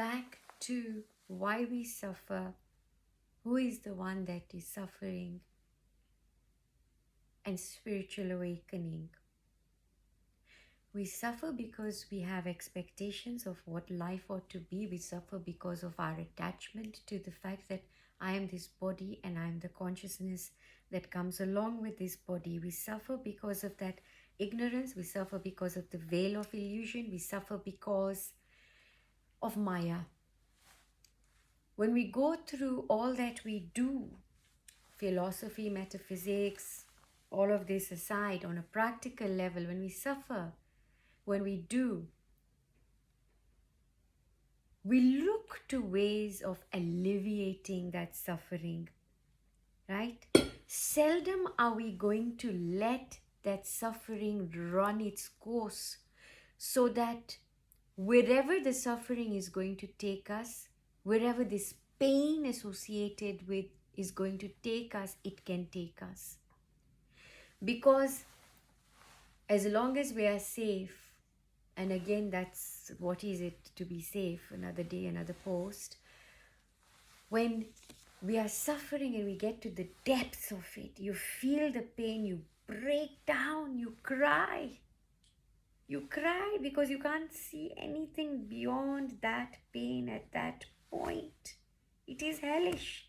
back to why we suffer, who is the one that is suffering, and spiritual awakening. We suffer because we have expectations of what life ought to be. We suffer because of our attachment to the fact that I am this body and I am the consciousness that comes along with this body. We suffer because of that ignorance. We suffer because of the veil of illusion. We suffer because of Maya. When we go through all that we do, philosophy, metaphysics, all of this aside, on a practical level, when we suffer, when we do, we look to ways of alleviating that suffering, right? Seldom are we going to let that suffering run its course so that wherever the suffering is going to take us, wherever this pain associated with is going to take us, it can take us. Because as long as we are safe, and again, that's what is it to be safe? Another day, another post. When we are suffering and we get to the depths of it, you feel the pain, you break down, you cry. You cry because you can't see anything beyond that pain at that point. It is hellish.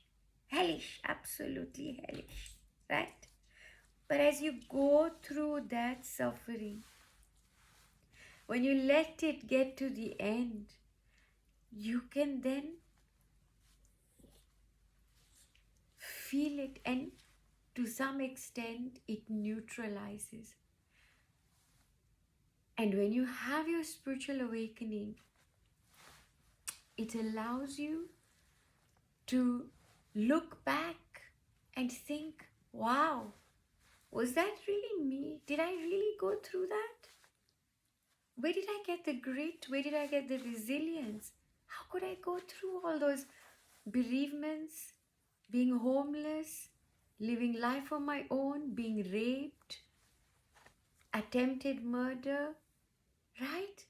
Hellish, absolutely hellish, right? But as you go through that suffering, when you let it get to the end, you can then feel it, and to some extent it neutralizes. And when you have your spiritual awakening, it allows you to look back and think, wow, was that really me? Did I really go through that? Where did I get the grit? Where did I get the resilience? How could I go through all those bereavements, being homeless, living life on my own, being raped, attempted murder, right?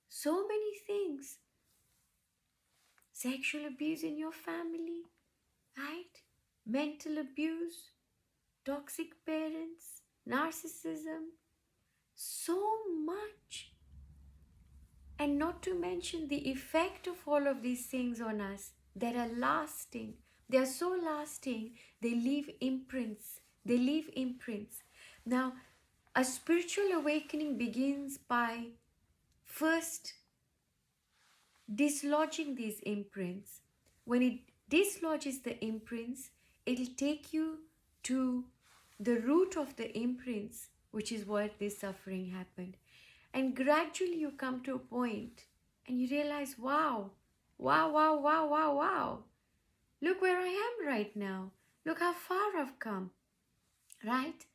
So many things. Sexual abuse in your family, right? Mental abuse, toxic parents, narcissism, so much. And not to mention the effect of all of these things on us that are lasting. They are so lasting, they leave imprints. They leave imprints. Now, a spiritual awakening begins by first dislodging these imprints. When it dislodges the imprints, it'll take you to the root of the imprints, which is what this suffering happened. And gradually you come to a point and you realize, wow, wow, wow, wow, wow, wow. Look where I am right now. Look how far I've come, right?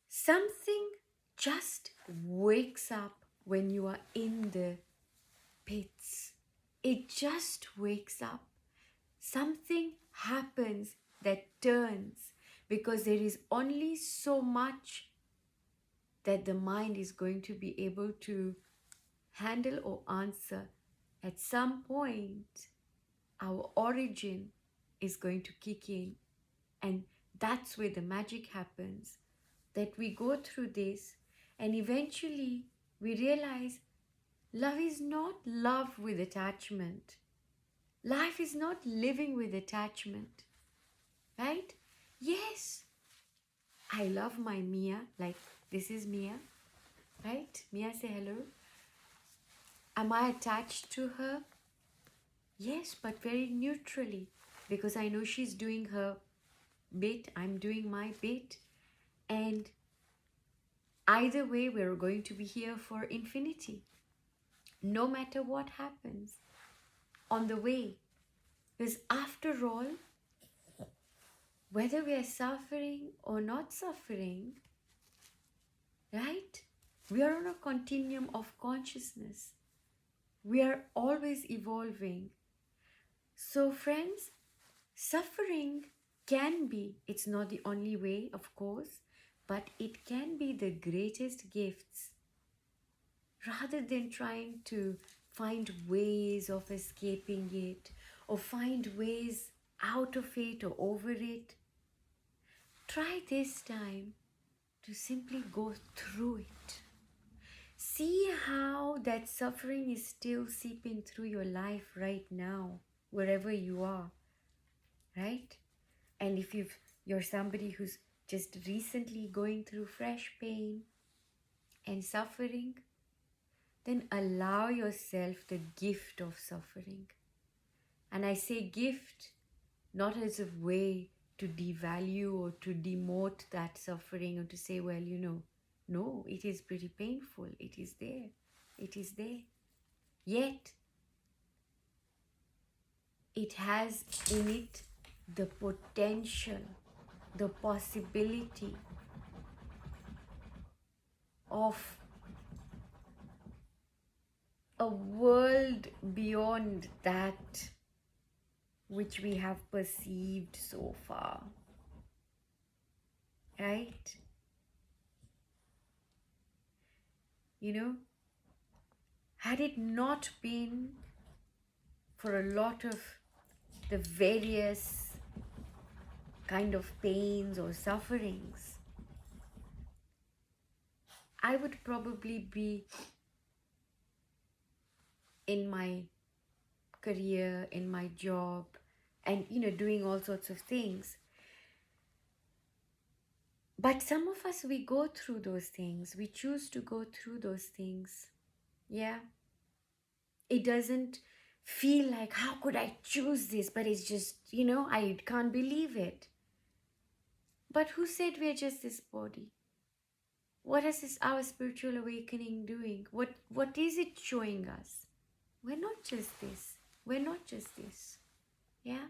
Something just wakes up when you are in the pits. It just wakes up. Something happens that turns, because there is only so much that the mind is going to be able to handle or answer. At some point, our origin is going to kick in, and that's where the magic happens, that we go through this and eventually we realize love is not love with attachment. Life is not living with attachment, right? Yes, I love my Mia, like this is Mia, right? Mia, say hello. Am I attached to her? Yes, but very neutrally, because I know she's doing her bit, I'm doing my bit, and either way, we're going to be here for infinity, no matter what happens on the way. Because after all, whether we are suffering or not suffering, right? We are on a continuum of consciousness. We are always evolving. So friends, suffering can be, it's not the only way, of course, but it can be the greatest gifts. Rather than trying to find ways of escaping it, or find ways out of it or over it. Try this time to simply go through it. See how that suffering is still seeping through your life right now, wherever you are, right? And if you're somebody who's just recently going through fresh pain and suffering, then allow yourself the gift of suffering. And I say gift not as a way to devalue or to demote that suffering, or to say, well, no, it is pretty painful. It is there. It is there. Yet, it has in it the potential, the possibility of a world beyond that which we have perceived so far. Right? Had it not been for a lot of the various kind of pains or sufferings, I would probably be in my career, in my job, and doing all sorts of things. But some of us, we go through those things. We choose to go through those things. Yeah. It doesn't feel like, how could I choose this? But it's just, I can't believe it. But who said we're just this body? What is our spiritual awakening doing? What is it showing us? We're not just this. We're not just this. Yeah?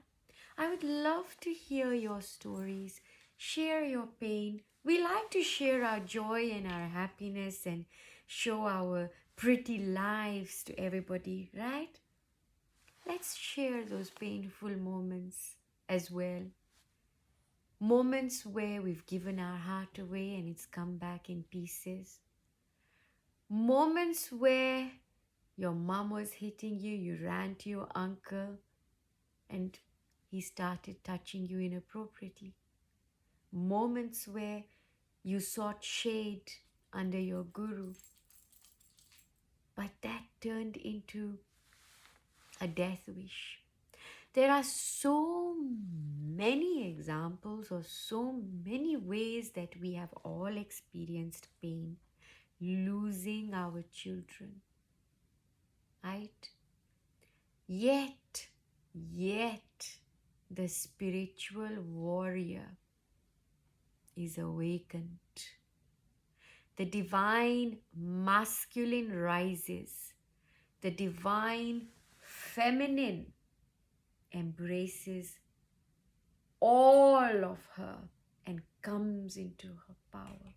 I would love to hear your stories. Share your pain. We like to share our joy and our happiness and show our pretty lives to everybody, right? Let's share those painful moments as well. Moments where we've given our heart away and it's come back in pieces. Moments where your mom was hitting you, you ran to your uncle and he started touching you inappropriately. Moments where you sought shade under your guru, but that turned into a death wish. There are so many examples or so many ways that we have all experienced pain, losing our children, right? Yet, the spiritual warrior is awakened. The divine masculine rises. The divine feminine embraces all of her and comes into her power.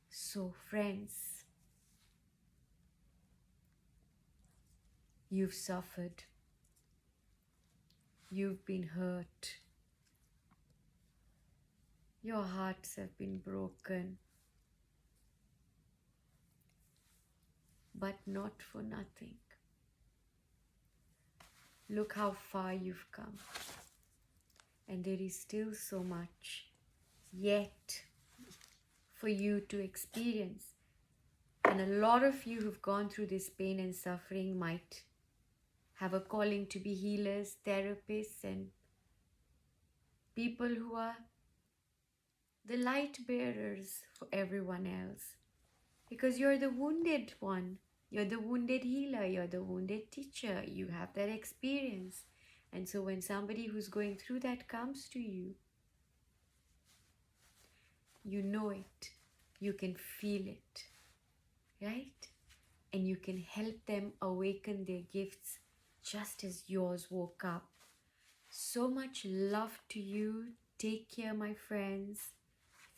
So, friends, you've suffered. You've been hurt. Your hearts have been broken. But not for nothing. Look how far you've come. And there is still so much yet for you to experience. And a lot of you who've gone through this pain and suffering might have a calling to be healers, therapists, and people who are the light bearers for everyone else. Because you're the wounded one. You're the wounded healer. You're the wounded teacher. You have that experience. And so when somebody who's going through that comes to you, you know it. You can feel it. Right? And you can help them awaken their gifts just as yours woke up. So much love to you. Take care, my friends.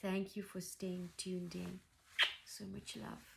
Thank you for staying tuned in. So much love.